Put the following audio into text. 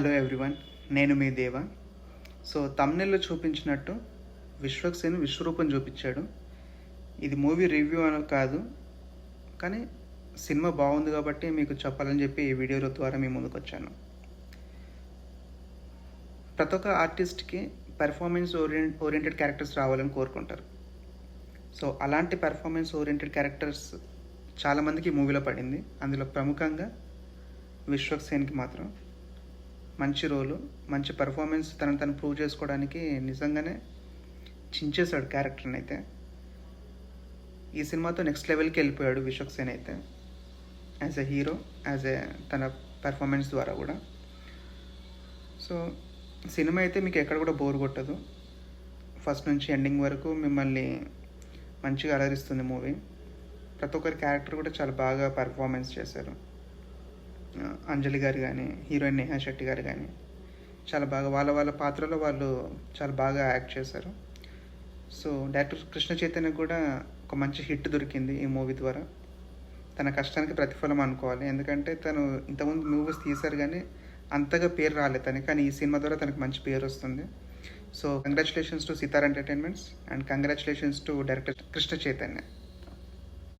Hello everyone, నేను మీ దేవ. So తమ్నెల్లో చూపించినట్టు విశ్వక్సేన్ విశ్వరూపం చూపించాడు. ఇది మూవీ రివ్యూ అని కాదు, కానీ సినిమా బాగుంది కాబట్టి మీకు చెప్పాలని చెప్పి ఈ వీడియో ద్వారా మీ ముందుకు వచ్చాను. ప్రతి ఒక్క ఆర్టిస్ట్కి పెర్ఫార్మెన్స్ ఓరియంటెడ్ క్యారెక్టర్స్ రావాలని కోరుకుంటారు. సో అలాంటి పెర్ఫార్మెన్స్ ఓరియంటెడ్ క్యారెక్టర్స్ చాలామందికి మూవీలో పడింది. అందులో ప్రముఖంగా విశ్వక్సేన్కి మాత్రం మంచి రోలు, మంచి పెర్ఫార్మెన్స్, తను ప్రూవ్ చేసుకోవడానికి నిజంగానే చించేశాడు క్యారెక్టర్ని. అయితే ఈ సినిమాతో నెక్స్ట్ లెవెల్కి వెళ్ళిపోయాడు విశ్వక్సేన్ అయితే, as a hero, as a తన పెర్ఫార్మెన్స్ ద్వారా కూడా. సో సినిమా అయితే మీకు ఎక్కడ కూడా బోర్ కొట్టదు. ఫస్ట్ నుంచి ఎండింగ్ వరకు మిమ్మల్ని మంచిగా అలరిస్తుంది మూవీ. ప్రతి ఒక్కరి క్యారెక్టర్ కూడా చాలా బాగా పెర్ఫార్మెన్స్ చేశారు. అంజలి గారు కానీ, హీరోయిన్ నేహా శెట్టి గారు కానీ చాలా బాగా వాళ్ళ పాత్రలో వాళ్ళు చాలా బాగా యాక్ట్ చేశారు. సో డైరెక్టర్ కృష్ణ చైతన్య కూడా ఒక మంచి హిట్ దొరికింది ఈ మూవీ ద్వారా. తన కష్టానికి ప్రతిఫలం అనుకోవాలి, ఎందుకంటే తను ఇంతకుముందు మూవీస్ తీశారు కానీ అంతగా పేరు రాలేదు తనకి, కానీ ఈ సినిమా ద్వారా తనకు మంచి పేరు వస్తుంది. So congratulations to Sitara Entertainments and congratulations to director Krishna Chaitanya.